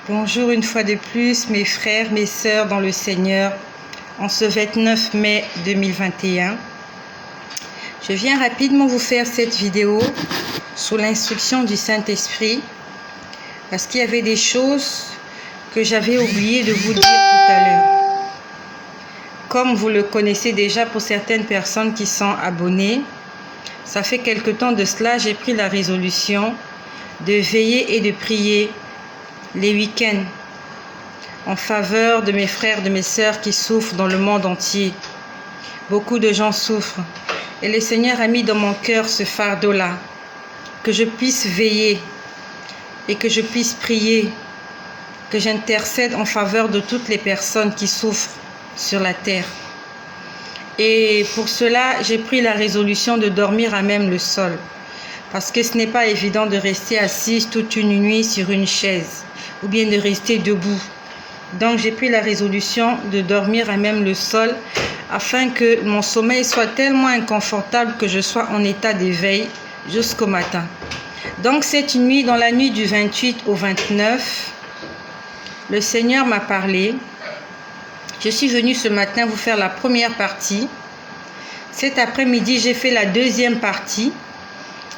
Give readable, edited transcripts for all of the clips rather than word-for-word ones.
Bonjour une fois de plus mes frères, mes sœurs dans le Seigneur, en ce 29 mai 2021. Je viens rapidement vous faire cette vidéo sous l'instruction du Saint-Esprit parce qu'il y avait des choses que j'avais oublié de vous dire tout à l'heure. Comme vous le connaissez déjà pour certaines personnes qui sont abonnées, ça fait quelque temps de cela, j'ai pris la résolution de veiller et de prier les week-ends en faveur de mes frères, de mes sœurs qui souffrent dans le monde entier. Beaucoup de gens souffrent. Et le Seigneur a mis dans mon cœur ce fardeau-là, que je puisse veiller et que je puisse prier, que j'intercède en faveur de toutes les personnes qui souffrent sur la terre. Et pour cela, j'ai pris la résolution de dormir à même le sol. Parce que ce n'est pas évident de rester assise toute une nuit sur une chaise ou bien de rester debout. Donc j'ai pris la résolution de dormir à même le sol afin que mon sommeil soit tellement inconfortable que je sois en état d'éveil jusqu'au matin. Donc cette nuit, dans la nuit du 28 au 29, le Seigneur m'a parlé. Je suis venue ce matin vous faire la première partie. Cet après-midi, j'ai fait la deuxième partie.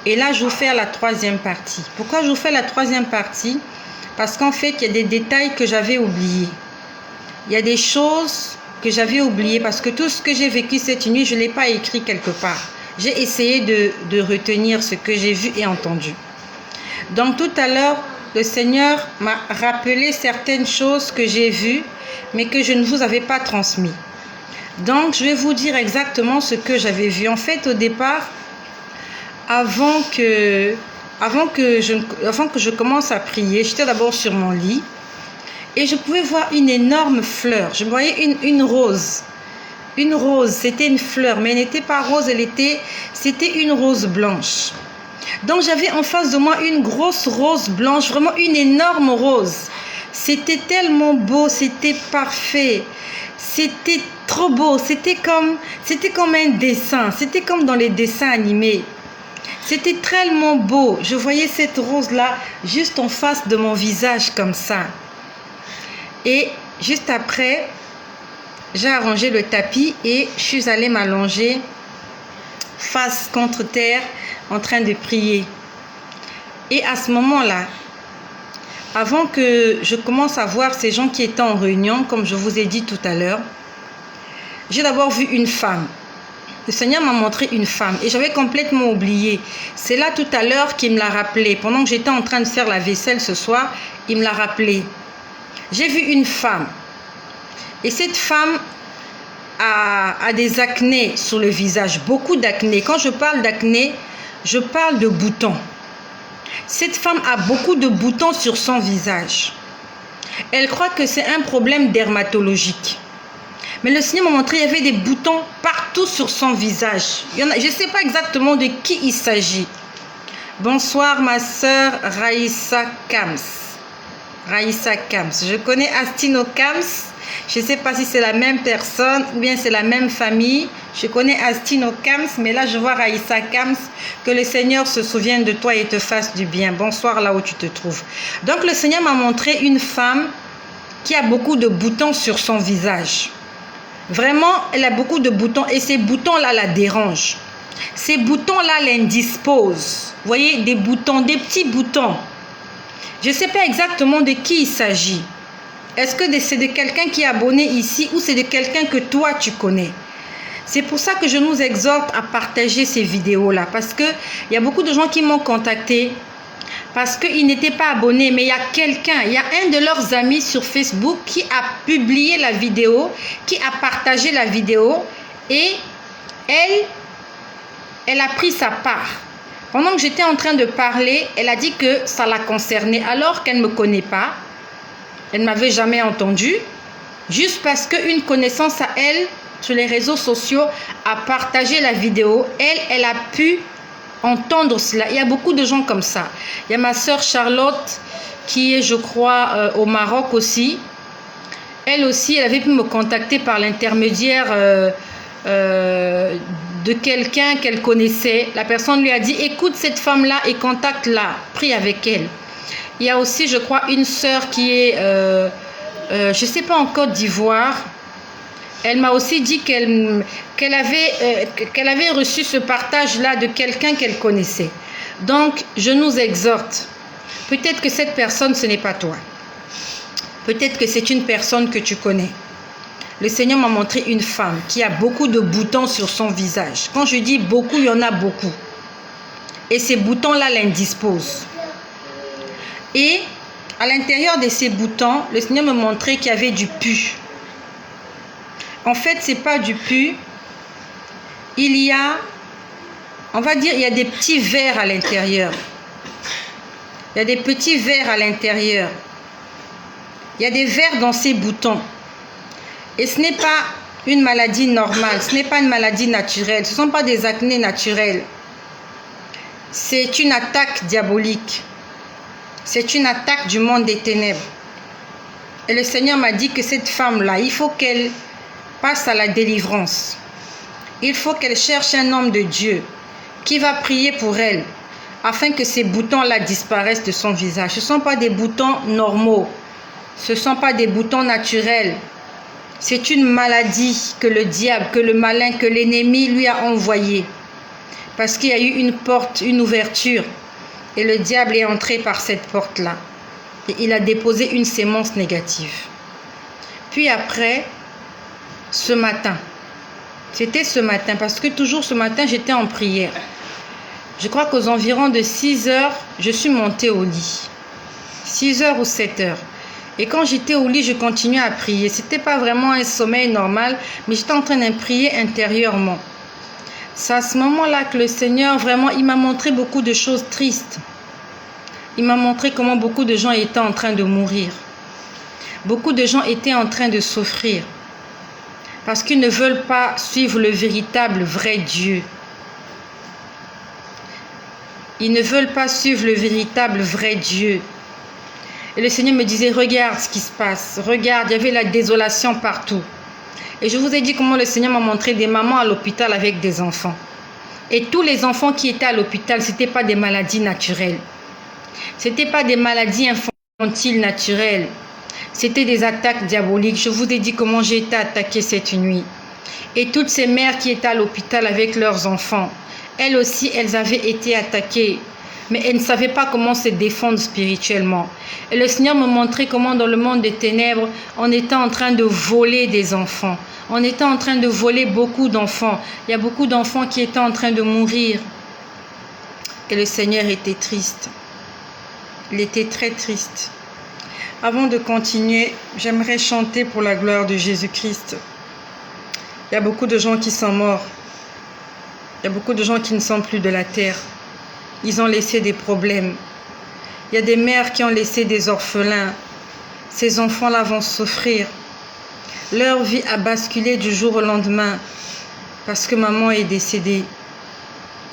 Et là, je vous fais la troisième partie. Pourquoi je vous fais la troisième partie? Parce qu'en fait, il y a des détails que j'avais oubliés. Il y a des choses que j'avais oubliées parce que tout ce que j'ai vécu cette nuit, je ne l'ai pas écrit quelque part. J'ai essayé de retenir ce que j'ai vu et entendu. Donc tout à l'heure, le Seigneur m'a rappelé certaines choses que j'ai vues, mais que je ne vous avais pas transmis. Donc je vais vous dire exactement ce que j'avais vu. En fait, au départ, avant que je commence à prier, j'étais d'abord sur mon lit et je pouvais voir une énorme fleur. Je voyais une rose. Une rose, c'était une fleur, mais elle n'était pas rose, c'était une rose blanche. Donc j'avais en face de moi une grosse rose blanche, vraiment une énorme rose. C'était tellement beau, c'était parfait. C'était trop beau, c'était comme un dessin, c'était comme dans les dessins animés. C'était tellement beau. Je voyais cette rose-là juste en face de mon visage comme ça. Et juste après, j'ai arrangé le tapis et je suis allée m'allonger face contre terre en train de prier. Et à ce moment-là, avant que je commence à voir ces gens qui étaient en réunion, comme je vous ai dit tout à l'heure, j'ai d'abord vu une femme. Le Seigneur m'a montré une femme et j'avais complètement oublié. C'est là tout à l'heure qu'il me l'a rappelé. Pendant que j'étais en train de faire la vaisselle ce soir, il me l'a rappelé. J'ai vu une femme. Et cette femme a des acnés sur le visage, beaucoup d'acné. Quand je parle d'acné, je parle de boutons. Cette femme a beaucoup de boutons sur son visage. Elle croit que c'est un problème dermatologique. Mais le Seigneur m'a montré qu'il y avait des boutons partout sur son visage. Je ne sais pas exactement de qui il s'agit. Bonsoir ma sœur Raïssa Kams. Raïssa Kams. Je connais Astino Kams. Je ne sais pas si c'est la même personne ou bien c'est la même famille. Je connais Astino Kams, mais là je vois Raïssa Kams. Que le Seigneur se souvienne de toi et te fasse du bien. Bonsoir là où tu te trouves. Donc le Seigneur m'a montré une femme qui a beaucoup de boutons sur son visage. Vraiment, elle a beaucoup de boutons et ces boutons-là la dérangent. Ces boutons-là l'indisposent. Vous voyez, des boutons, des petits boutons. Je ne sais pas exactement de qui il s'agit. Est-ce que c'est de quelqu'un qui est abonné ici ou c'est de quelqu'un que toi tu connais? C'est pour ça que je nous exhorte à partager ces vidéos-là. Parce qu'il y a beaucoup de gens qui m'ont contacté parce qu'ils n'étaient pas abonnés, mais il y a quelqu'un, il y a un de leurs amis sur Facebook qui a publié la vidéo, qui a partagé la vidéo et elle a pris sa part. Pendant que j'étais en train de parler, elle a dit que ça la concernait alors qu'elle ne me connaît pas. Elle ne m'avait jamais entendu. Juste parce qu'une connaissance à elle, sur les réseaux sociaux, a partagé la vidéo. Elle a pu entendre cela. Il y a beaucoup de gens comme ça. Il y a ma sœur Charlotte qui est, je crois, au Maroc aussi. Elle aussi, elle avait pu me contacter par l'intermédiaire de quelqu'un qu'elle connaissait. La personne lui a dit, écoute cette femme-là et contacte-la, prie avec elle. Il y a aussi, je crois, une sœur qui est, je ne sais pas, en Côte d'Ivoire. Elle m'a aussi dit qu'elle avait reçu ce partage-là de quelqu'un qu'elle connaissait. Donc, je nous exhorte. Peut-être que cette personne, ce n'est pas toi. Peut-être que c'est une personne que tu connais. Le Seigneur m'a montré une femme qui a beaucoup de boutons sur son visage. Quand je dis beaucoup, il y en a beaucoup. Et ces boutons-là l'indisposent. Et à l'intérieur de ces boutons, le Seigneur me montrait qu'il y avait du pu. En fait, ce n'est pas du pu. Il y a, on va dire, il y a des petits vers à l'intérieur. Il y a des petits vers à l'intérieur. Il y a des vers dans ces boutons. Et ce n'est pas une maladie normale, ce n'est pas une maladie naturelle, ce ne sont pas des acnés naturels. C'est une attaque diabolique. C'est une attaque du monde des ténèbres. Et le Seigneur m'a dit que cette femme-là, il faut qu'elle passe à la délivrance. Il faut qu'elle cherche un homme de Dieu qui va prier pour elle afin que ces boutons-là disparaissent de son visage. Ce ne sont pas des boutons normaux. Ce ne sont pas des boutons naturels. C'est une maladie que le diable, que le malin, que l'ennemi lui a envoyée. Parce qu'il y a eu une porte, une ouverture. Et le diable est entré par cette porte-là. Et il a déposé une sémence négative. Puis après, ce matin, c'était ce matin, parce que toujours ce matin, j'étais en prière. Je crois qu'aux environs de 6 heures, je suis montée au lit. 6 heures ou 7 heures. Et quand j'étais au lit, je continuais à prier. Ce n'était pas vraiment un sommeil normal, mais j'étais en train de prier intérieurement. C'est à ce moment-là que le Seigneur, vraiment, il m'a montré beaucoup de choses tristes. Il m'a montré comment beaucoup de gens étaient en train de mourir. Beaucoup de gens étaient en train de souffrir. Parce qu'ils ne veulent pas suivre le véritable, vrai Dieu. Ils ne veulent pas suivre le véritable, vrai Dieu. Et le Seigneur me disait, regarde ce qui se passe. Regarde, il y avait la désolation partout. Et je vous ai dit comment le Seigneur m'a montré des mamans à l'hôpital avec des enfants. Et tous les enfants qui étaient à l'hôpital, ce n'étaient pas des maladies naturelles. Ce n'étaient pas des maladies infantiles naturelles. C'était des attaques diaboliques. Je vous ai dit comment j'ai été attaquée cette nuit. Et toutes ces mères qui étaient à l'hôpital avec leurs enfants, elles aussi, elles avaient été attaquées. Mais elles ne savaient pas comment se défendre spirituellement. Et le Seigneur me montrait comment dans le monde des ténèbres, on était en train de voler des enfants. On était en train de voler beaucoup d'enfants. Il y a beaucoup d'enfants qui étaient en train de mourir. Et le Seigneur était triste. Il était très triste. Avant de continuer, j'aimerais chanter pour la gloire de Jésus-Christ. Il y a beaucoup de gens qui sont morts. Il y a beaucoup de gens qui ne sont plus de la terre. Ils ont laissé des problèmes. Il y a des mères qui ont laissé des orphelins. Ces enfants-là vont souffrir. Leur vie a basculé du jour au lendemain parce que maman est décédée,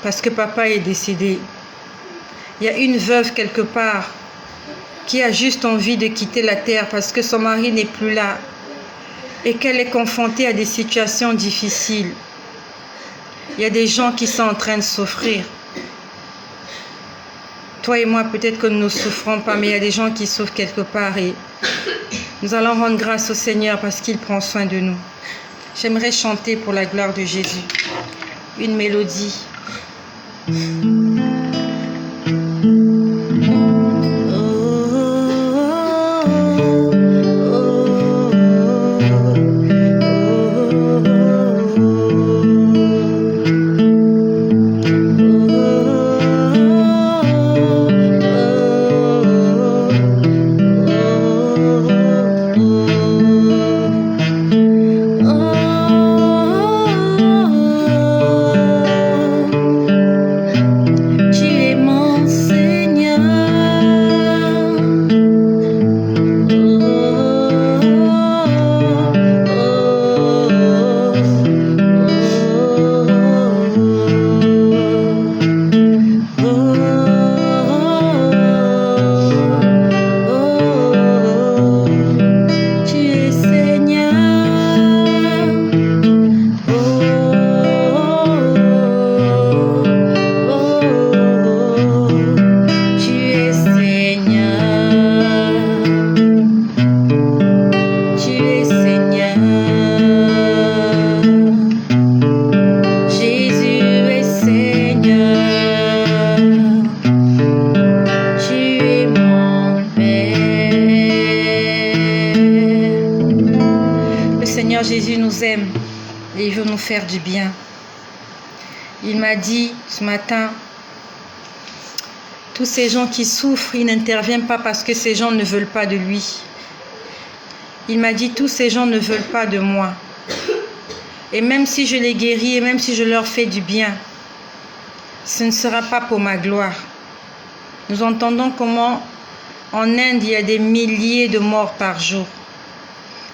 parce que papa est décédé. Il y a une veuve quelque part qui a juste envie de quitter la terre parce que son mari n'est plus là et qu'elle est confrontée à des situations difficiles. Il y a des gens qui sont en train de souffrir. Toi et moi, peut-être que nous ne souffrons pas, mais il y a des gens qui souffrent quelque part et nous allons rendre grâce au Seigneur parce qu'il prend soin de nous. J'aimerais chanter pour la gloire de Jésus une mélodie. Seigneur Jésus nous aime et il veut nous faire du bien. Il m'a dit ce matin, tous ces gens qui souffrent, il n'intervient pas parce que ces gens ne veulent pas de lui. Il m'a dit, tous ces gens ne veulent pas de moi. Et même si je les guéris et même si je leur fais du bien, ce ne sera pas pour ma gloire. Nous entendons comment en Inde, il y a des milliers de morts par jour.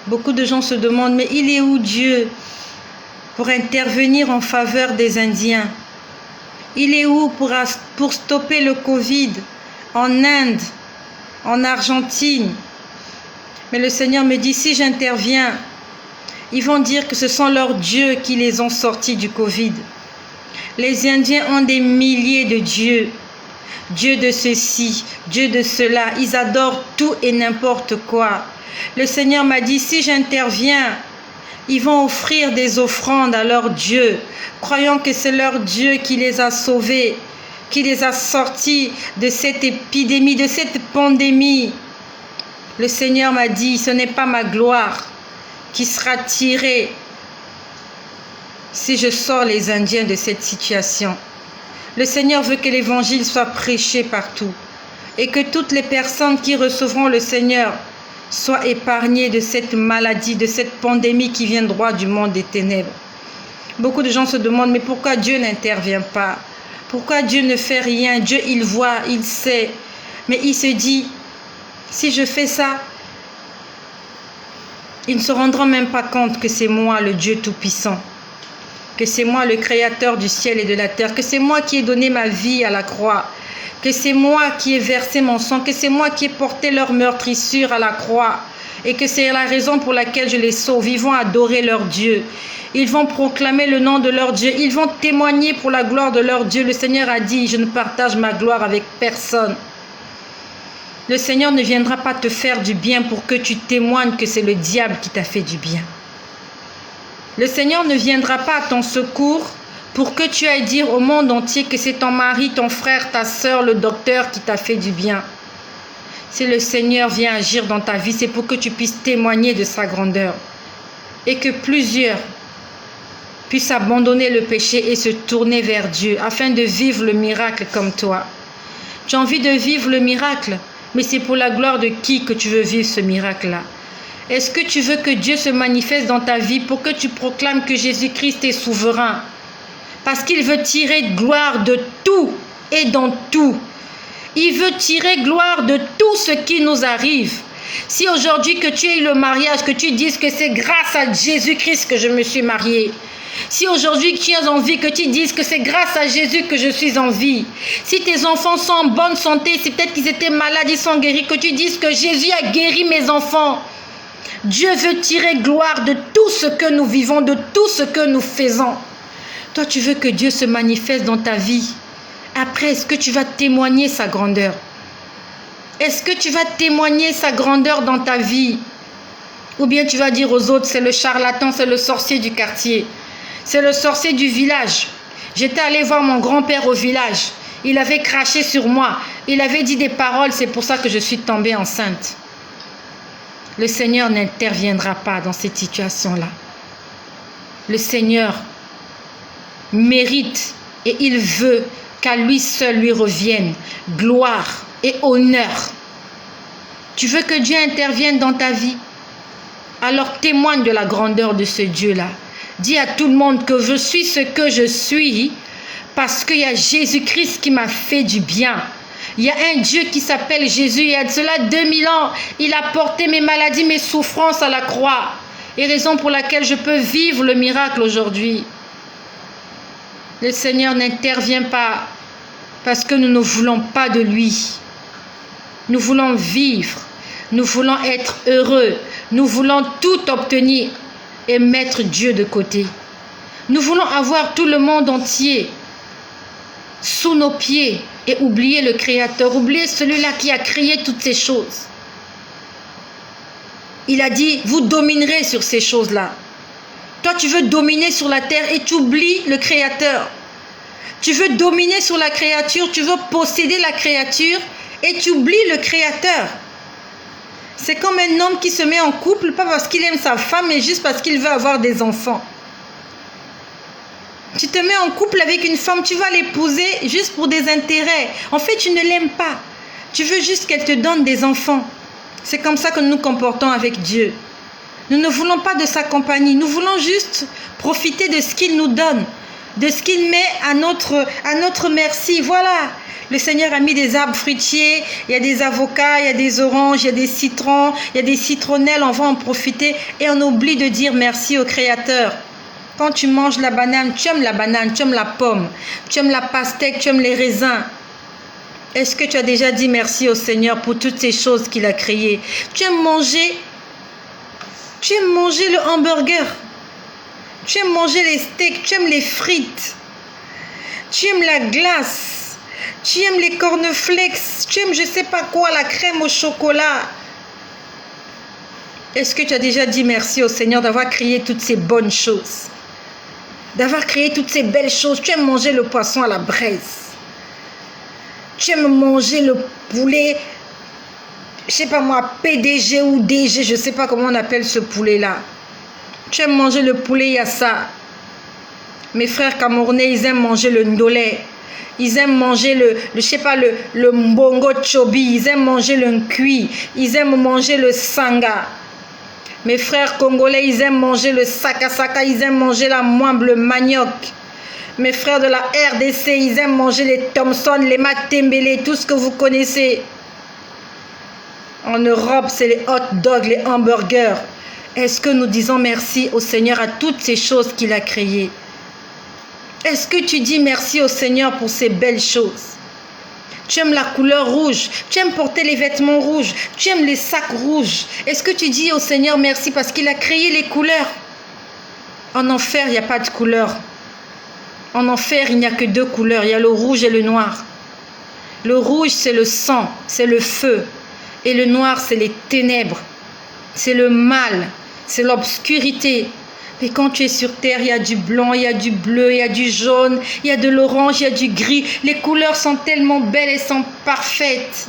Beaucoup de gens se demandent, mais il est où Dieu pour intervenir en faveur des Indiens? Il est où pour stopper le Covid en Inde, en Argentine? Mais le Seigneur me dit, si j'interviens, ils vont dire que ce sont leurs dieux qui les ont sortis du Covid. Les Indiens ont des milliers de dieux. Dieu de ceci, Dieu de cela. Ils adorent tout et n'importe quoi. Le Seigneur m'a dit, si j'interviens, ils vont offrir des offrandes à leur Dieu, croyant que c'est leur Dieu qui les a sauvés, qui les a sortis de cette épidémie, de cette pandémie. Le Seigneur m'a dit, ce n'est pas ma gloire qui sera tirée si je sors les Indiens de cette situation. Le Seigneur veut que l'évangile soit prêché partout et que toutes les personnes qui recevront le Seigneur soient épargnées de cette maladie, de cette pandémie qui vient droit du monde des ténèbres. Beaucoup de gens se demandent, mais pourquoi Dieu n'intervient pas? Pourquoi Dieu ne fait rien? Dieu, il voit, il sait. Mais il se dit, si je fais ça, il ne se rendra même pas compte que c'est moi le Dieu Tout-Puissant, que c'est moi le Créateur du ciel et de la terre, que c'est moi qui ai donné ma vie à la croix, que c'est moi qui ai versé mon sang, que c'est moi qui ai porté leur meurtrissure à la croix et que c'est la raison pour laquelle je les sauve. Ils vont adorer leur Dieu. Ils vont proclamer le nom de leur Dieu. Ils vont témoigner pour la gloire de leur Dieu. Le Seigneur a dit, je ne partage ma gloire avec personne. Le Seigneur ne viendra pas te faire du bien pour que tu témoignes que c'est le diable qui t'a fait du bien. Le Seigneur ne viendra pas à ton secours pour que tu ailles dire au monde entier que c'est ton mari, ton frère, ta soeur, le docteur qui t'a fait du bien. Si le Seigneur vient agir dans ta vie, c'est pour que tu puisses témoigner de sa grandeur et que plusieurs puissent abandonner le péché et se tourner vers Dieu afin de vivre le miracle comme toi. Tu as envie de vivre le miracle, mais c'est pour la gloire de qui que tu veux vivre ce miracle-là? Est-ce que tu veux que Dieu se manifeste dans ta vie pour que tu proclames que Jésus-Christ est souverain? Parce qu'il veut tirer gloire de tout et dans tout. Il veut tirer gloire de tout ce qui nous arrive. Si aujourd'hui que tu aies eu le mariage, que tu dises que c'est grâce à Jésus-Christ que je me suis mariée. Si aujourd'hui tu as envie, que tu dises que c'est grâce à Jésus que je suis en vie. Si tes enfants sont en bonne santé, si peut-être qu'ils étaient malades, ils sont guéris, que tu dises que Jésus a guéri mes enfants. Dieu veut tirer gloire de tout ce que nous vivons, de tout ce que nous faisons. Toi, tu veux que Dieu se manifeste dans ta vie. Après, est-ce que tu vas témoigner sa grandeur? Est-ce que tu vas témoigner sa grandeur dans ta vie? Ou bien tu vas dire aux autres, c'est le charlatan, c'est le sorcier du quartier. C'est le sorcier du village. J'étais allée voir mon grand-père au village. Il avait craché sur moi. Il avait dit des paroles, c'est pour ça que je suis tombée enceinte. Le Seigneur n'interviendra pas dans cette situation-là. Le Seigneur mérite et il veut qu'à lui seul lui revienne gloire et honneur. Tu veux que Dieu intervienne dans ta vie? Alors témoigne de la grandeur de ce Dieu-là. Dis à tout le monde que je suis ce que je suis parce qu'il y a Jésus-Christ qui m'a fait du bien. Il y a un Dieu qui s'appelle Jésus. Il y a de cela 2000 ans, il a porté mes maladies, mes souffrances à la croix. Et raison pour laquelle je peux vivre le miracle aujourd'hui. Le Seigneur n'intervient pas parce que nous ne voulons pas de lui. Nous voulons vivre. Nous voulons être heureux. Nous voulons tout obtenir et mettre Dieu de côté. Nous voulons avoir tout le monde entier sous nos pieds et oublier le Créateur, oublier celui-là qui a créé toutes ces choses. Il a dit, vous dominerez sur ces choses-là. Toi, tu veux dominer sur la terre et tu oublies le Créateur. Tu veux dominer sur la créature, tu veux posséder la créature et tu oublies le Créateur. C'est comme un homme qui se met en couple, pas parce qu'il aime sa femme, mais juste parce qu'il veut avoir des enfants. Tu te mets en couple avec une femme, tu vas l'épouser juste pour des intérêts. En fait, tu ne l'aimes pas. Tu veux juste qu'elle te donne des enfants. C'est comme ça que nous nous comportons avec Dieu. Nous ne voulons pas de sa compagnie. Nous voulons juste profiter de ce qu'il nous donne, de ce qu'il met à notre merci. Voilà. Le Seigneur a mis des arbres fruitiers, il y a des avocats, il y a des oranges, il y a des citrons, il y a des citronnelles, on va en profiter et on oublie de dire merci au Créateur. Quand tu manges la banane, tu aimes la pomme, tu aimes la pastèque, tu aimes les raisins. Est-ce que tu as déjà dit merci au Seigneur pour toutes ces choses qu'il a créées? Tu aimes manger le hamburger, tu aimes manger les steaks, tu aimes les frites, tu aimes la glace. Tu aimes les cornflakes, tu aimes je ne sais pas quoi, la crème au chocolat. Est-ce que tu as déjà dit merci au Seigneur d'avoir créé toutes ces bonnes choses? D'avoir créé toutes ces belles choses. Tu aimes manger le poisson à la braise. Tu aimes manger le poulet, je ne sais pas moi, PDG ou DG, je ne sais pas comment on appelle ce poulet-là. Tu aimes manger le poulet yassa. Mes frères camerounais, ils aiment manger le ndolé. Ils aiment manger le mbongo chobi, ils aiment manger le nkui, ils aiment manger le sanga. Mes frères congolais, ils aiment manger le saka, ils aiment manger la moimbe, le manioc. Mes frères de la RDC, ils aiment manger les Thompson, les matembele, tout ce que vous connaissez. En Europe, c'est les hot dogs, les hamburgers. Est-ce que nous disons merci au Seigneur à toutes ces choses qu'il a créées? Est-ce que tu dis merci au Seigneur pour ces belles choses? Tu aimes la couleur rouge, tu aimes porter les vêtements rouges, tu aimes les sacs rouges. Est-ce que tu dis au Seigneur merci parce qu'il a créé les couleurs? En enfer, il n'y a pas de couleur. En enfer, il n'y a que deux couleurs, il y a le rouge et le noir. Le rouge, c'est le sang, c'est le feu. Et le noir, c'est les ténèbres, c'est le mal, c'est l'obscurité. Mais quand tu es sur terre, il y a du blanc, il y a du bleu, il y a du jaune, il y a de l'orange, il y a du gris. Les couleurs sont tellement belles et sont parfaites.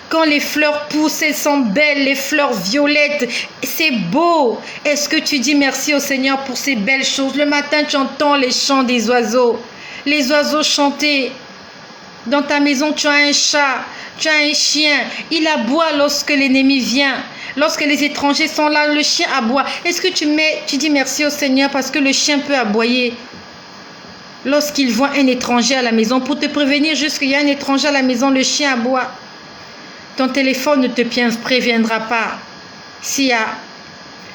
Quand les fleurs poussent, elles sont belles, les fleurs violettes, c'est beau. Est-ce que tu dis merci au Seigneur pour ces belles choses? Le matin, tu entends les chants des oiseaux, les oiseaux chanter. Dans ta maison, tu as un chat, tu as un chien. Il aboie lorsque l'ennemi vient. Lorsque les étrangers sont là, le chien aboie. Est-ce que tu dis merci au Seigneur parce que le chien peut aboyer lorsqu'il voit un étranger à la maison? Pour te prévenir juste qu'il y a un étranger à la maison, le chien aboie. Ton téléphone ne te préviendra pas s'il y a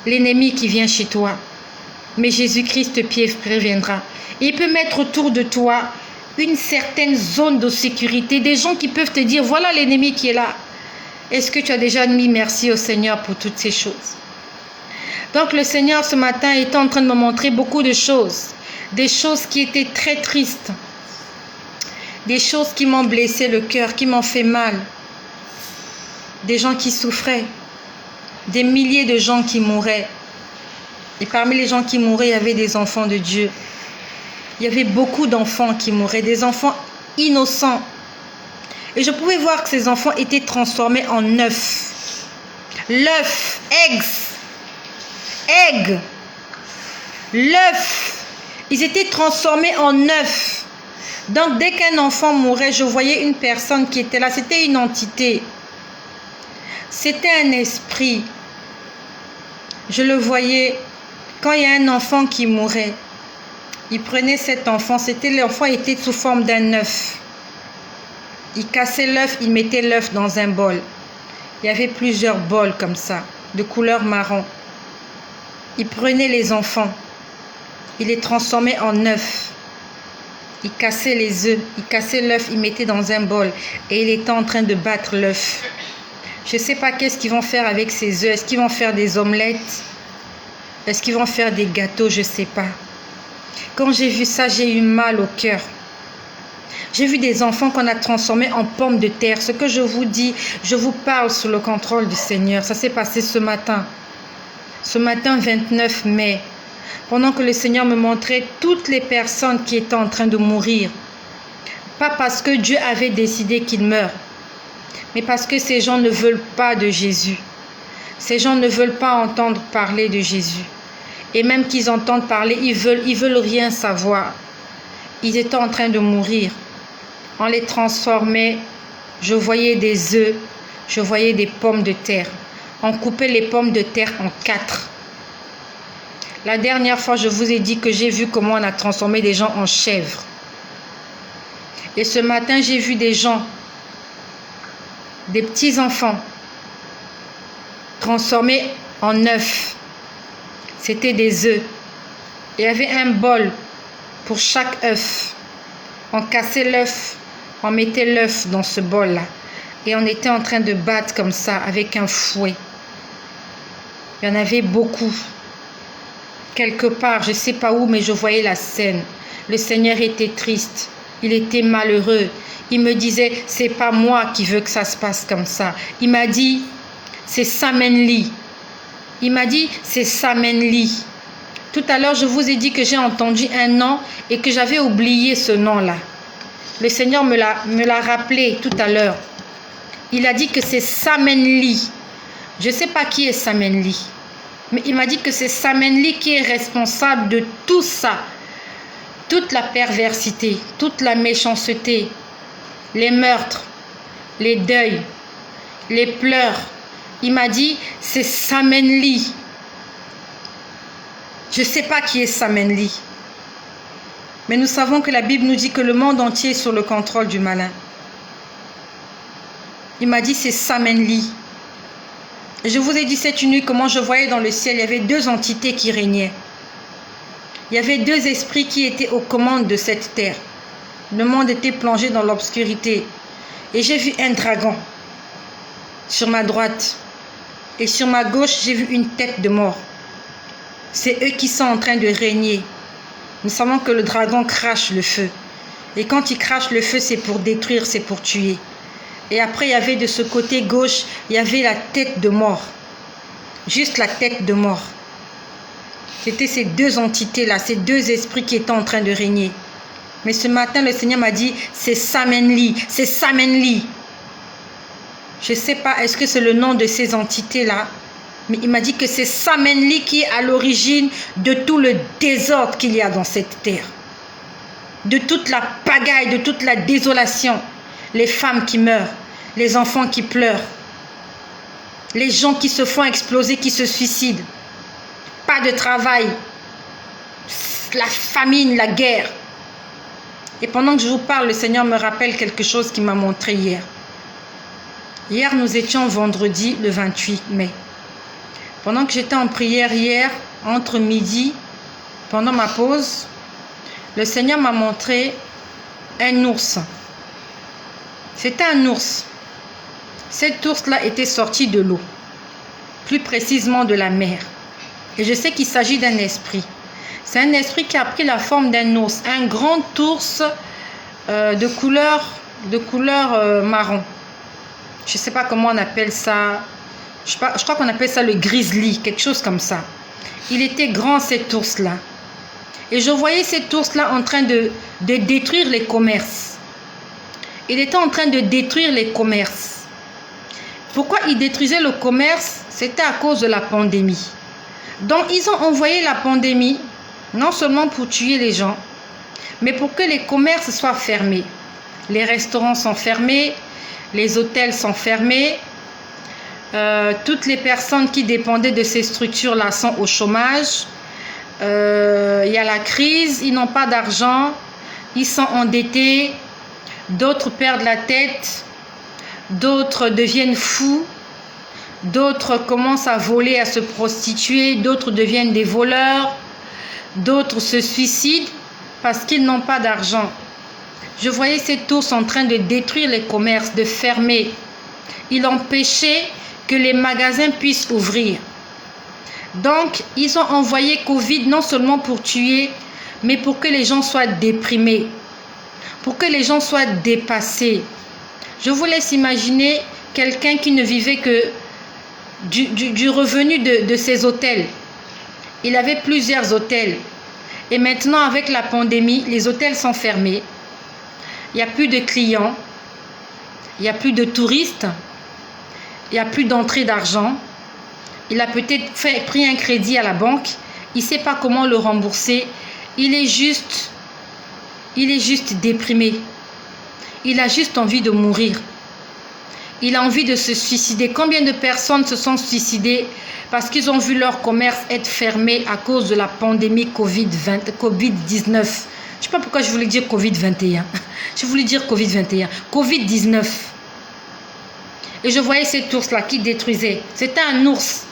l'ennemi qui vient chez toi. Mais Jésus-Christ te préviendra. Il peut mettre autour de toi une certaine zone de sécurité. Des gens qui peuvent te dire, voilà l'ennemi qui est là. Est-ce que tu as déjà mis merci au Seigneur pour toutes ces choses? Donc le Seigneur ce matin est en train de me montrer beaucoup de choses. Des choses qui étaient très tristes. Des choses qui m'ont blessé le cœur, qui m'ont fait mal. Des gens qui souffraient. Des milliers de gens qui mouraient. Et parmi les gens qui mouraient, il y avait des enfants de Dieu. Il y avait beaucoup d'enfants qui mouraient, des enfants innocents. Et je pouvais voir que ces enfants étaient transformés en œufs. L'œuf, egg, l'œuf. Ils étaient transformés en œufs. Donc dès qu'un enfant mourait, je voyais une personne qui était là. C'était une entité. C'était un esprit. Je le voyais quand il y a un enfant qui mourait. Il prenait cet enfant. L'enfant était sous forme d'un œuf. Il cassait l'œuf, il mettait l'œuf dans un bol. Il y avait plusieurs bols comme ça, de couleur marron. Il prenait les enfants, il les transformait en œufs. Il cassait les œufs, il cassait l'œuf, il mettait dans un bol. Et il était en train de battre l'œuf. Je ne sais pas qu'est-ce qu'ils vont faire avec ces œufs. Est-ce qu'ils vont faire des omelettes? Est-ce qu'ils vont faire des gâteaux? Je ne sais pas. Quand j'ai vu ça, j'ai eu mal au cœur. J'ai vu des enfants qu'on a transformés en pommes de terre. Ce que je vous dis, je vous parle sous le contrôle du Seigneur. Ça s'est passé ce matin. Ce matin 29 mai. Pendant que le Seigneur me montrait toutes les personnes qui étaient en train de mourir. Pas parce que Dieu avait décidé qu'ils meurent. mais parce que ces gens ne veulent pas de Jésus. Ces gens ne veulent pas entendre parler de Jésus. Et même qu'ils entendent parler, ils veulent rien savoir. Ils étaient en train de mourir. On les transformait. Je voyais des œufs, je voyais des pommes de terre. On coupait les pommes de terre en 4. La dernière fois, je vous ai dit que j'ai vu comment on a transformé des gens en chèvres. Et ce matin, j'ai vu des gens, des petits-enfants, transformés en œufs. C'était des œufs. Il y avait un bol pour chaque œuf. On cassait l'œuf, on mettait l'œuf dans ce bol-là. Et on était en train de battre comme ça avec un fouet. Il y en avait beaucoup. Quelque part, je ne sais pas où, mais je voyais la scène. Le Seigneur était triste. Il était malheureux. Il me disait, c'est pas moi qui veux que ça se passe comme ça. Il m'a dit, c'est Samenli. Il m'a dit, c'est Samenli. Tout à l'heure, je vous ai dit que j'ai entendu un nom et que j'avais oublié ce nom-là. Le Seigneur me l'a rappelé tout à l'heure. Il a dit que c'est Samenli. Je ne sais pas qui est Samenli. Mais il m'a dit que c'est Samenli qui est responsable de tout ça. Toute la perversité, toute la méchanceté, les meurtres, les deuils, les pleurs. Il m'a dit, c'est Samenli. Je ne sais pas qui est Samenli. Mais nous savons que la Bible nous dit que le monde entier est sur le contrôle du malin. Il m'a dit, c'est Samenli. Et je vous ai dit cette nuit comment je voyais dans le ciel, il y avait 2 entités qui régnaient. Il y avait 2 esprits qui étaient aux commandes de cette terre. Le monde était plongé dans l'obscurité. Et j'ai vu un dragon sur ma droite. Et sur ma gauche, j'ai vu une tête de mort. C'est eux qui sont en train de régner. Nous savons que le dragon crache le feu. Et quand il crache le feu, c'est pour détruire, c'est pour tuer. Et après, il y avait de ce côté gauche, il y avait la tête de mort. Juste la tête de mort. C'était ces 2 entités-là, ces 2 esprits qui étaient en train de régner. Mais ce matin, le Seigneur m'a dit, c'est Samenli, c'est Samenli. Je ne sais pas, est-ce que c'est le nom de ces entités-là? Mais il m'a dit que c'est Samenli qui est à l'origine de tout le désordre qu'il y a dans cette terre. De toute la pagaille, de toute la désolation. Les femmes qui meurent, les enfants qui pleurent, les gens qui se font exploser, qui se suicident. Pas de travail, la famine, la guerre. Et pendant que je vous parle, le Seigneur me rappelle quelque chose qu'il m'a montré hier. Hier, nous étions vendredi, le 28 mai. Pendant que j'étais en prière hier, entre midi, pendant ma pause, le Seigneur m'a montré un ours. C'était un ours. Cet ours-là était sorti de l'eau, plus précisément de la mer. Et je sais qu'il s'agit d'un esprit. C'est un esprit qui a pris la forme d'un ours, un grand ours de couleur marron. Je ne sais pas comment on appelle ça. Je crois qu'on appelle ça le grizzly, quelque chose comme ça. Il était grand cet ours-là. Et je voyais cet ours-là en train de détruire les commerces. Il était en train de détruire les commerces. Pourquoi il détruisait le commerce? C'était à cause de la pandémie. Donc ils ont envoyé la pandémie, non seulement pour tuer les gens, mais pour que les commerces soient fermés. Les restaurants sont fermés, les hôtels sont fermés, toutes les personnes qui dépendaient de ces structures-là sont au chômage. Il y a la crise, ils n'ont pas d'argent, ils sont endettés, d'autres perdent la tête, d'autres deviennent fous, d'autres commencent à voler, à se prostituer, d'autres deviennent des voleurs, d'autres se suicident parce qu'ils n'ont pas d'argent. Je voyais cet ours en train de détruire les commerces, de fermer. Il empêchait que les magasins puissent ouvrir. Donc, ils ont envoyé Covid non seulement pour tuer, mais pour que les gens soient déprimés, pour que les gens soient dépassés. Je vous laisse imaginer quelqu'un qui ne vivait que du revenu de ses hôtels. Il avait plusieurs hôtels. Et maintenant, avec la pandémie, les hôtels sont fermés. Il n'y a plus de clients. Il n'y a plus de touristes. Il n'y a plus d'entrée d'argent. Il a peut-être pris un crédit à la banque. Il ne sait pas comment le rembourser. Il est juste déprimé. Il a juste envie de mourir. Il a envie de se suicider. Combien de personnes se sont suicidées parce qu'ils ont vu leur commerce être fermé à cause de la pandémie Covid-19. Je ne sais pas pourquoi je voulais dire Covid-21. Je voulais dire Covid-21. Covid-19. Et je voyais cet ours-là qui détruisait. C'était un ours.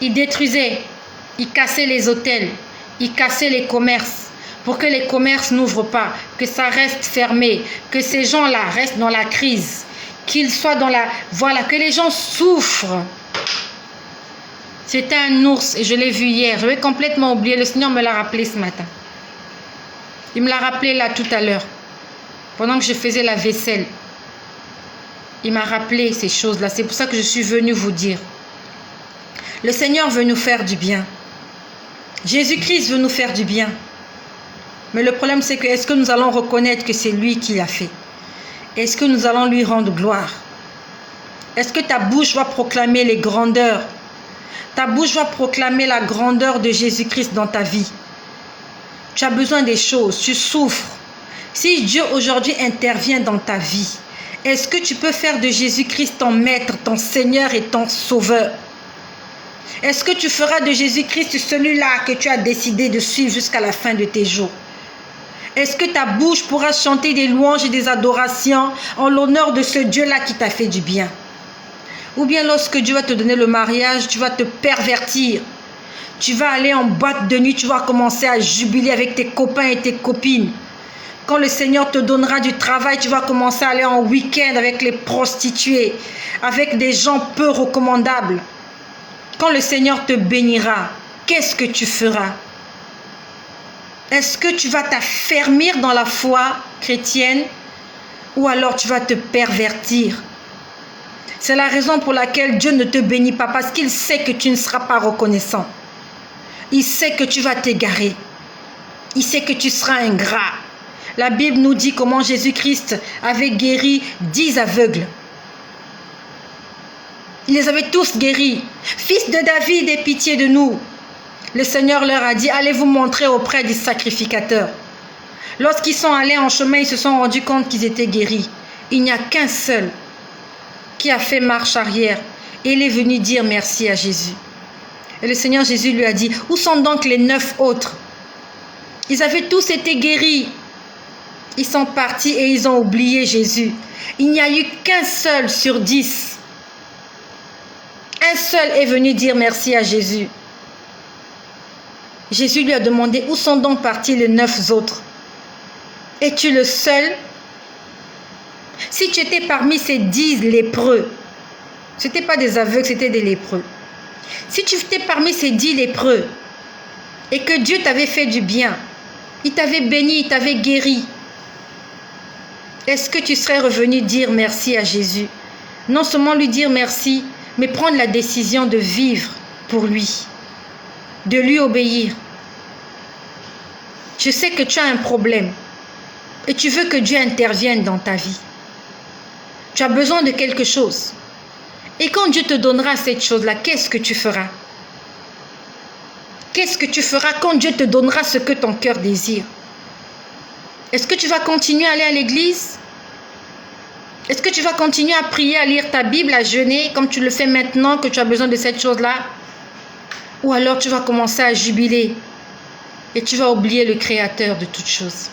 Il détruisait. Il cassait les hôtels. Il cassait les commerces. Pour que les commerces n'ouvrent pas. Que ça reste fermé. Que ces gens-là restent dans la crise. Qu'ils soient dans la... Voilà, que les gens souffrent. C'était un ours et je l'ai vu hier. J'avais complètement oublié. Le Seigneur me l'a rappelé ce matin. Il me l'a rappelé là tout à l'heure. Pendant que je faisais la vaisselle. Il m'a rappelé ces choses-là. C'est pour ça que je suis venue vous dire. Le Seigneur veut nous faire du bien. Jésus-Christ veut nous faire du bien. Mais le problème c'est que est-ce que nous allons reconnaître que c'est lui qui l'a fait? Est-ce que nous allons lui rendre gloire? Est-ce que ta bouche va proclamer les grandeurs? Ta bouche va proclamer la grandeur de Jésus-Christ dans ta vie. Tu as besoin des choses, tu souffres. Si Dieu aujourd'hui intervient dans ta vie, est-ce que tu peux faire de Jésus-Christ ton maître, ton Seigneur et ton sauveur? Est-ce que tu feras de Jésus-Christ celui-là que tu as décidé de suivre jusqu'à la fin de tes jours? Est-ce que ta bouche pourra chanter des louanges et des adorations en l'honneur de ce Dieu-là qui t'a fait du bien? Ou bien lorsque Dieu va te donner le mariage, tu vas te pervertir. Tu vas aller en boîte de nuit, tu vas commencer à jubiler avec tes copains et tes copines. Quand le Seigneur te donnera du travail, tu vas commencer à aller en week-end avec les prostituées, avec des gens peu recommandables. Quand le Seigneur te bénira, qu'est-ce que tu feras? Est-ce que tu vas t'affermir dans la foi chrétienne ou alors tu vas te pervertir? C'est la raison pour laquelle Dieu ne te bénit pas, parce qu'il sait que tu ne seras pas reconnaissant. Il sait que tu vas t'égarer. Il sait que tu seras ingrat. La Bible nous dit comment Jésus-Christ avait guéri 10 aveugles. Il les avait tous guéris. Fils de David, aie pitié de nous. Le Seigneur leur a dit, allez vous montrer auprès du sacrificateur. Lorsqu'ils sont allés en chemin, ils se sont rendus compte qu'ils étaient guéris. Il n'y a qu'un seul qui a fait marche arrière. Et il est venu dire merci à Jésus. Et le Seigneur Jésus lui a dit, où sont donc les 9 autres? Ils avaient tous été guéris. Ils sont partis et ils ont oublié Jésus. Il n'y a eu qu'un seul sur 10. Un seul est venu dire merci à Jésus. Jésus lui a demandé, où sont donc partis les 9 autres? Es-tu le seul? Si tu étais parmi ces 10 lépreux, ce n'étaient pas des aveugles, c'était des lépreux. Si tu étais parmi ces 10 lépreux et que Dieu t'avait fait du bien, il t'avait béni, il t'avait guéri, est-ce que tu serais revenu dire merci à Jésus? Non seulement lui dire merci, mais prendre la décision de vivre pour lui, de lui obéir. Je sais que tu as un problème et tu veux que Dieu intervienne dans ta vie. Tu as besoin de quelque chose. Et quand Dieu te donnera cette chose-là, qu'est-ce que tu feras? Qu'est-ce que tu feras quand Dieu te donnera ce que ton cœur désire? Est-ce que tu vas continuer à aller à l'église? Est-ce que tu vas continuer à prier, à lire ta Bible, à jeûner comme tu le fais maintenant que tu as besoin de cette chose-là? Ou alors tu vas commencer à jubiler et tu vas oublier le Créateur de toutes choses?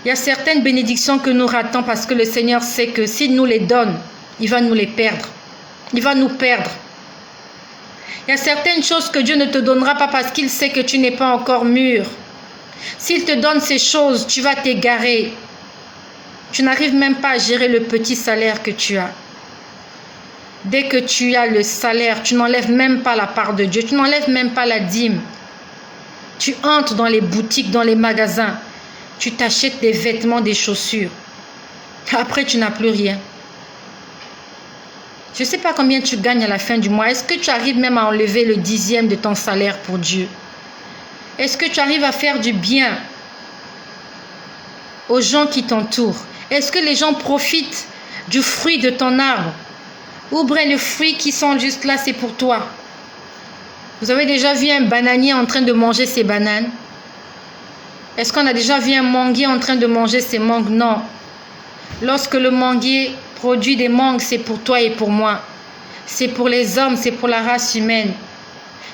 Il y a certaines bénédictions que nous ratons parce que le Seigneur sait que s'il nous les donne, il va nous les perdre. Il va nous perdre. Il y a certaines choses que Dieu ne te donnera pas parce qu'il sait que tu n'es pas encore mûr. S'il te donne ces choses, tu vas t'égarer. Tu n'arrives même pas à gérer le petit salaire que tu as. Dès que tu as le salaire, tu n'enlèves même pas la part de Dieu. Tu n'enlèves même pas la dîme. Tu entres dans les boutiques, dans les magasins. Tu t'achètes des vêtements, des chaussures. Après, tu n'as plus rien. Je ne sais pas combien tu gagnes à la fin du mois. Est-ce que tu arrives même à enlever le 10e de ton salaire pour Dieu? Est-ce que tu arrives à faire du bien aux gens qui t'entourent? Est-ce que les gens profitent du fruit de ton arbre. Ouvrez les fruits qui sont juste là, c'est pour toi. Vous avez déjà vu un bananier en train de manger ses bananes? Est-ce qu'on a déjà vu un manguier en train de manger ses mangues? Non. Lorsque le manguier produit des mangues, c'est pour toi et pour moi. C'est pour les hommes, c'est pour la race humaine.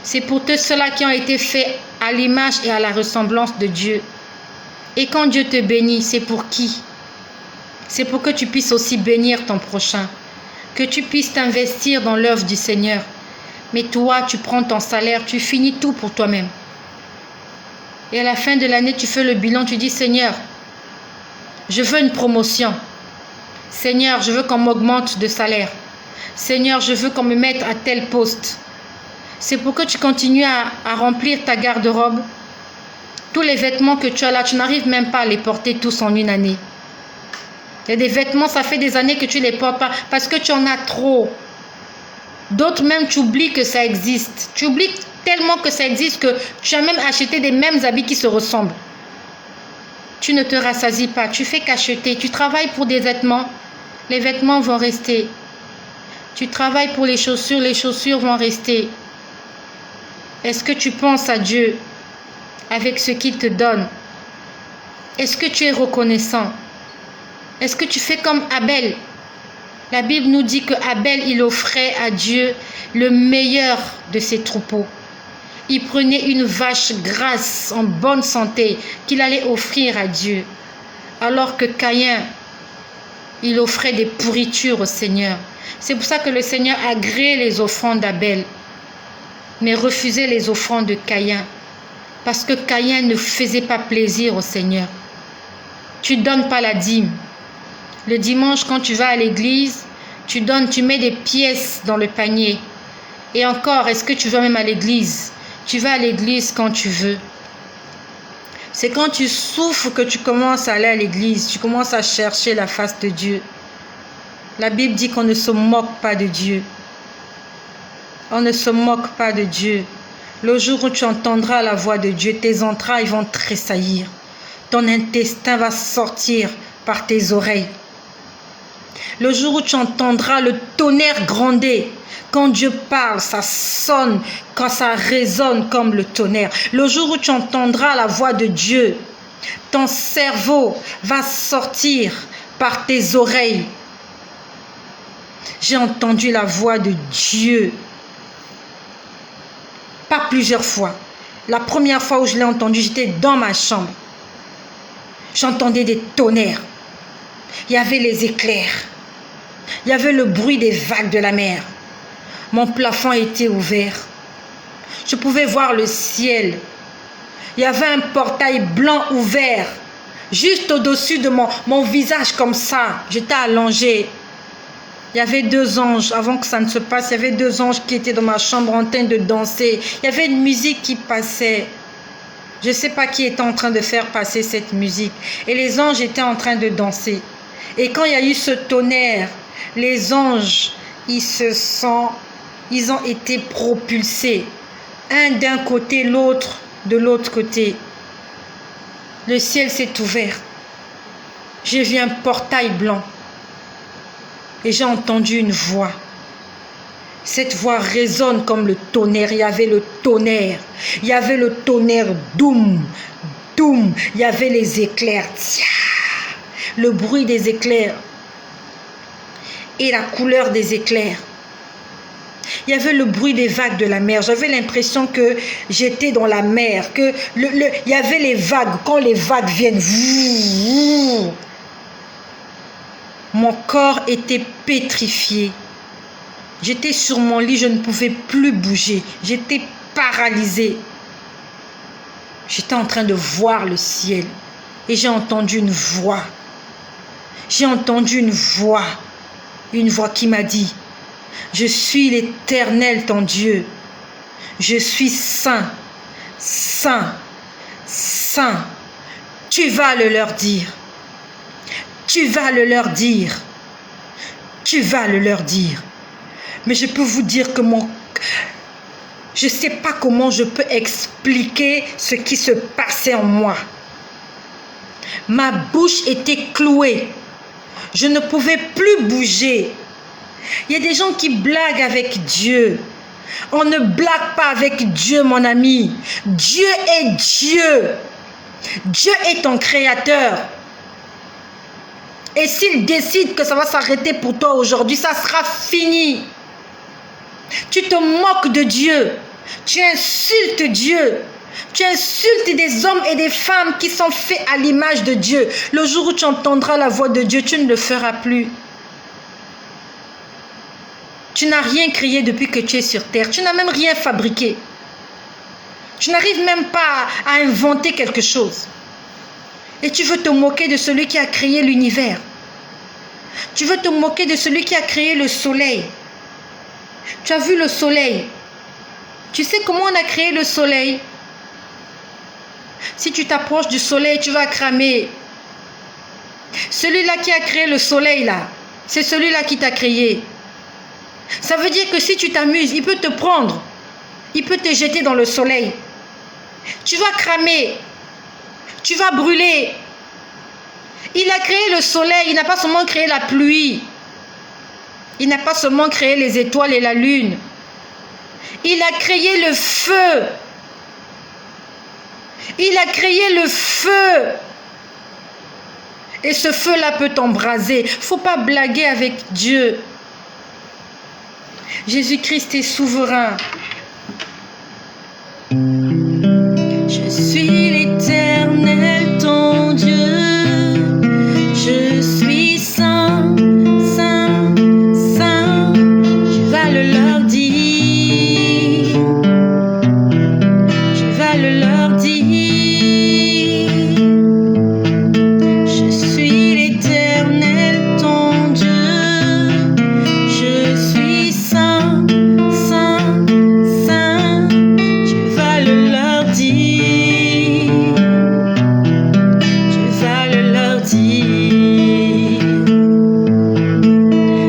C'est pour tous ceux-là qui ont été faits à l'image et à la ressemblance de Dieu. Et quand Dieu te bénit, c'est pour qui? C'est pour que tu puisses aussi bénir ton prochain. Que tu puisses t'investir dans l'œuvre du Seigneur. Mais toi, tu prends ton salaire, tu finis tout pour toi-même. Et à la fin de l'année, tu fais le bilan, tu dis, Seigneur, je veux une promotion. Seigneur, je veux qu'on m'augmente de salaire. Seigneur, je veux qu'on me mette à tel poste. C'est pour que tu continues à remplir ta garde-robe. Tous les vêtements que tu as là, tu n'arrives même pas à les porter tous en une année. Il y a des vêtements, ça fait des années que tu ne les portes pas parce que tu en as trop. D'autres même, tu oublies que ça existe. Tu oublies tellement que ça existe que tu as même acheté des mêmes habits qui se ressemblent. Tu ne te rassasies pas, tu fais qu'acheter. Tu travailles pour des vêtements, les vêtements vont rester. Tu travailles pour les chaussures vont rester. Est-ce que tu penses à Dieu avec ce qu'il te donne? Est-ce que tu es reconnaissant? Est-ce que tu fais comme Abel? La Bible nous dit que Abel, il offrait à Dieu le meilleur de ses troupeaux. Il prenait une vache grasse, en bonne santé, qu'il allait offrir à Dieu. Alors que Caïn, il offrait des pourritures au Seigneur. C'est pour ça que le Seigneur a agréé les offrandes d'Abel, mais refusait les offrandes de Caïn. Parce que Caïn ne faisait pas plaisir au Seigneur. Tu ne donnes pas la dîme. Le dimanche, quand tu vas à l'église, tu mets des pièces dans le panier. Et encore, est-ce que tu vas même à l'église? Tu vas à l'église quand tu veux. C'est quand tu souffres que tu commences à aller à l'église. Tu commences à chercher la face de Dieu. La Bible dit qu'on ne se moque pas de Dieu. On ne se moque pas de Dieu. Le jour où tu entendras la voix de Dieu, tes entrailles vont tressaillir. Ton intestin va sortir par tes oreilles. Le jour où tu entendras le tonnerre gronder, quand Dieu parle, ça sonne, quand ça résonne comme le tonnerre. Le jour où tu entendras la voix de Dieu, ton cerveau va sortir par tes oreilles. J'ai entendu la voix de Dieu. Pas plusieurs fois. La première fois où je l'ai entendu, j'étais dans ma chambre. J'entendais des tonnerres. Il y avait les éclairs. Il y avait le bruit des vagues de la mer. Mon plafond était ouvert. Je pouvais voir le ciel. Il y avait un portail blanc ouvert. Juste au-dessus de mon visage comme ça. J'étais allongée. Il y avait 2 anges. Avant que ça ne se passe, il y avait 2 anges qui étaient dans ma chambre en train de danser. Il y avait une musique qui passait. Je ne sais pas qui était en train de faire passer cette musique. Et les anges étaient en train de danser. Et quand il y a eu ce tonnerre, les anges, ils ont été propulsés. Un d'un côté, l'autre de l'autre côté. Le ciel s'est ouvert. J'ai vu un portail blanc. Et j'ai entendu une voix. Cette voix résonne comme le tonnerre. Il y avait le tonnerre. Il y avait le tonnerre. Doum, doum. Il y avait les éclairs. Tia, le bruit des éclairs. Et la couleur des éclairs. Il y avait le bruit des vagues de la mer. J'avais l'impression que j'étais dans la mer. Que il y avait les vagues. Quand les vagues viennent. Mon corps était pétrifié. J'étais sur mon lit, je ne pouvais plus bouger. J'étais paralysée. J'étais en train de voir le ciel. Et j'ai entendu une voix. J'ai entendu une voix. Une voix qui m'a dit, je suis l'Éternel ton Dieu. Je suis saint, saint, saint. Tu vas le leur dire. Tu vas le leur dire. Tu vas le leur dire. Mais je peux vous dire que je ne sais pas comment je peux expliquer ce qui se passait en moi. Ma bouche était clouée. Je ne pouvais plus bouger. Il y a des gens qui blaguent avec Dieu. On ne blague pas avec Dieu, mon ami. Dieu est Dieu. Dieu est ton créateur. Et s'il décide que ça va s'arrêter pour toi aujourd'hui, ça sera fini. Tu te moques de Dieu. Tu insultes Dieu. Tu insultes des hommes et des femmes qui sont faits à l'image de Dieu. Le jour où tu entendras la voix de Dieu, tu ne le feras plus. Tu n'as rien créé depuis que tu es sur terre. Tu n'as même rien fabriqué. Tu n'arrives même pas à inventer quelque chose. Et tu veux te moquer de celui qui a créé l'univers. Tu veux te moquer de celui qui a créé le soleil. Tu as vu le soleil. Tu sais comment on a créé le soleil? Si tu t'approches du soleil, tu vas cramer. Celui-là qui a créé le soleil, là, c'est celui-là qui t'a créé. Ça veut dire que si tu t'amuses, il peut te prendre. Il peut te jeter dans le soleil. Tu vas cramer. Tu vas brûler. Il a créé le soleil. Il n'a pas seulement créé la pluie. Il n'a pas seulement créé les étoiles et la lune. Il a créé le feu. Il a créé le feu. Et ce feu-là peut t'embraser. Il ne faut pas blaguer avec Dieu. Jésus-Christ est souverain. Je suis l'Éternel, ton Dieu. Je suis saint, saint, saint. Tu vas le leur dire. Tu vas le leur dire. Je suis l'Éternel, ton Dieu. Je suis saint, saint, saint. Tu vas le leur dire. Tu vas le leur dire.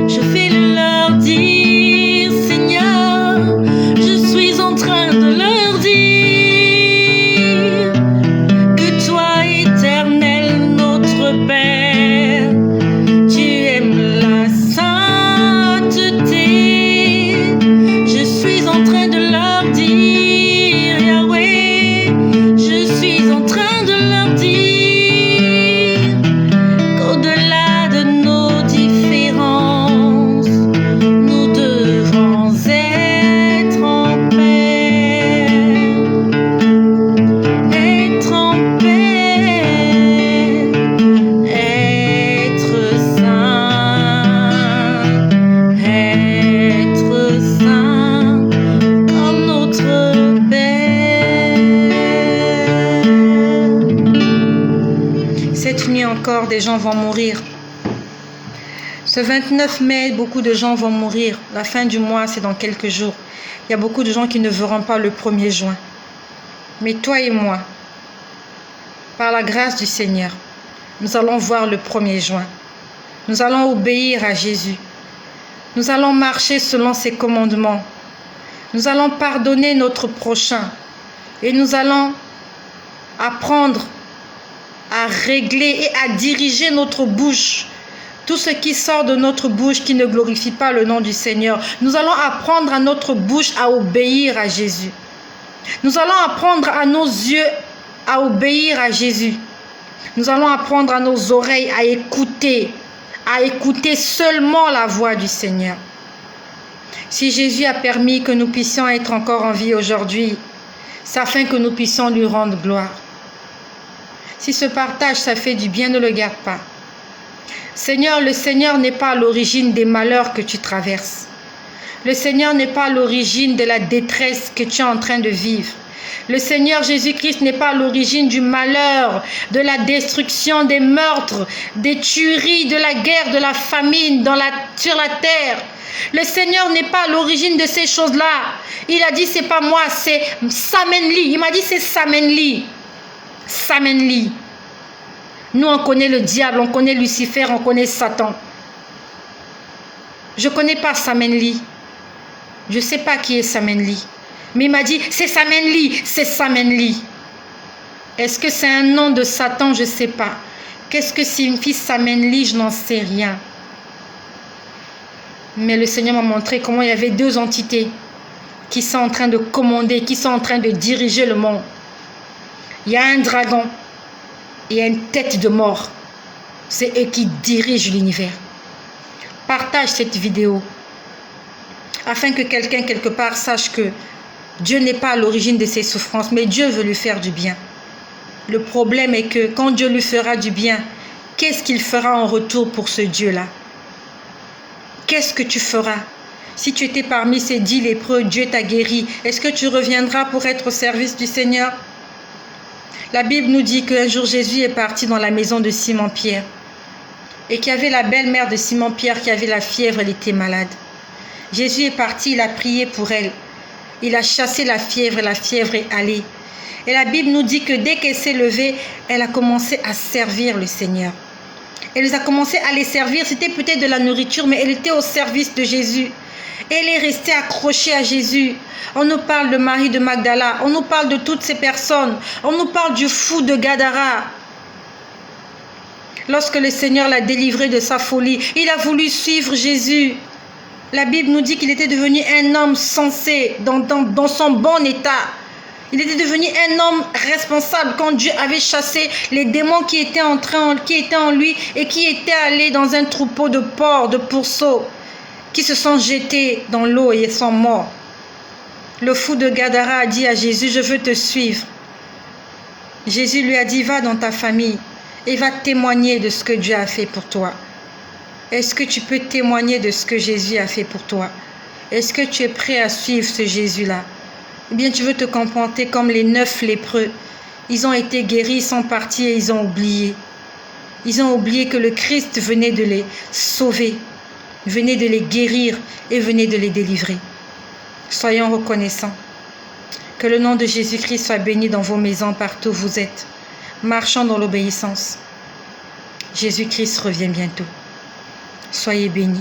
Je vais le leur dire, Seigneur. Je suis en train de leur dire que toi, Éternel, notre Père, tu aimes la sainteté. Je suis en train de leur dire, Yahweh, je suis en train de leur dire qu'au-delà de nos différences, nous devons être en paix. Être en paix. Être saint. Être saint comme notre Père. Cette nuit encore, des gens vont mourir. Ce 29 mai, beaucoup de gens vont mourir. La fin du mois, c'est dans quelques jours. Il y a beaucoup de gens qui ne verront pas le 1er juin. Mais toi et moi, par la grâce du Seigneur, nous allons voir le 1er juin. Nous allons obéir à Jésus. Nous allons marcher selon ses commandements. Nous allons pardonner notre prochain. Et nous allons apprendre à régler et à diriger notre bouche. Tout ce qui sort de notre bouche qui ne glorifie pas le nom du Seigneur. Nous allons apprendre à notre bouche à obéir à Jésus. Nous allons apprendre à nos yeux à obéir à Jésus. Nous allons apprendre à nos oreilles à écouter seulement la voix du Seigneur. Si Jésus a permis que nous puissions être encore en vie aujourd'hui, c'est afin que nous puissions lui rendre gloire. Si ce partage, ça fait du bien, ne le garde pas. Seigneur, le Seigneur n'est pas à l'origine des malheurs que tu traverses. Le Seigneur n'est pas à l'origine de la détresse que tu es en train de vivre. Le Seigneur Jésus-Christ n'est pas à l'origine du malheur, de la destruction, des meurtres, des tueries, de la guerre, de la famine sur la terre. Le Seigneur n'est pas à l'origine de ces choses-là. Il a dit, c'est pas moi, c'est Samenli. Il m'a dit, c'est Samenli. Samenli. Nous, on connaît le diable, on connaît Lucifer, on connaît Satan. Je ne connais pas Samenli. Je ne sais pas qui est Samenli. Mais il m'a dit, c'est Samenli, c'est Samenli. Est-ce que c'est un nom de Satan? Je ne sais pas. Qu'est-ce que signifie Samenli? Je n'en sais rien. Mais le Seigneur m'a montré comment il y avait deux entités qui sont en train de commander, qui sont en train de diriger le monde. Il y a un dragon et il y a une tête de mort. C'est eux qui dirigent l'univers. Partage cette vidéo afin que quelqu'un quelque part sache que Dieu n'est pas à l'origine de ses souffrances, mais Dieu veut lui faire du bien. Le problème est que quand Dieu lui fera du bien, qu'est-ce qu'il fera en retour pour ce Dieu-là? Qu'est-ce que tu feras? Si tu étais parmi ces 10 lépreux, Dieu t'a guéri. Est-ce que tu reviendras pour être au service du Seigneur? La Bible nous dit qu'un jour Jésus est parti dans la maison de Simon-Pierre et qu'il y avait la belle-mère de Simon-Pierre qui avait la fièvre, elle était malade. Jésus est parti, il a prié pour elle. Il a chassé la fièvre et la fièvre est allée. Et la Bible nous dit que dès qu'elle s'est levée, elle a commencé à servir le Seigneur. Elle a commencé à les servir, c'était peut-être de la nourriture, mais elle était au service de Jésus. Elle est restée accrochée à Jésus. On nous parle de Marie de Magdala, on nous parle de toutes ces personnes, on nous parle du fou de Gadara. Lorsque le Seigneur l'a délivré de sa folie, il a voulu suivre Jésus. La Bible nous dit qu'il était devenu un homme sensé, dans son bon état. Il était devenu un homme responsable quand Dieu avait chassé les démons qui étaient en lui et qui étaient allés dans un troupeau de porcs, de pourceaux, qui se sont jetés dans l'eau et sont morts. Le fou de Gadara a dit à Jésus, je veux te suivre. Jésus lui a dit, va dans ta famille et va témoigner de ce que Dieu a fait pour toi. Est-ce que tu peux témoigner de ce que Jésus a fait pour toi? Est-ce que tu es prêt à suivre ce Jésus-là? Eh bien, tu veux te comporter comme les 9 lépreux. Ils ont été guéris, ils sont partis et ils ont oublié. Ils ont oublié que le Christ venait de les sauver, venait de les guérir et venait de les délivrer. Soyons reconnaissants. Que le nom de Jésus-Christ soit béni dans vos maisons, partout où vous êtes. Marchons dans l'obéissance. Jésus-Christ revient bientôt. Soyez bénis.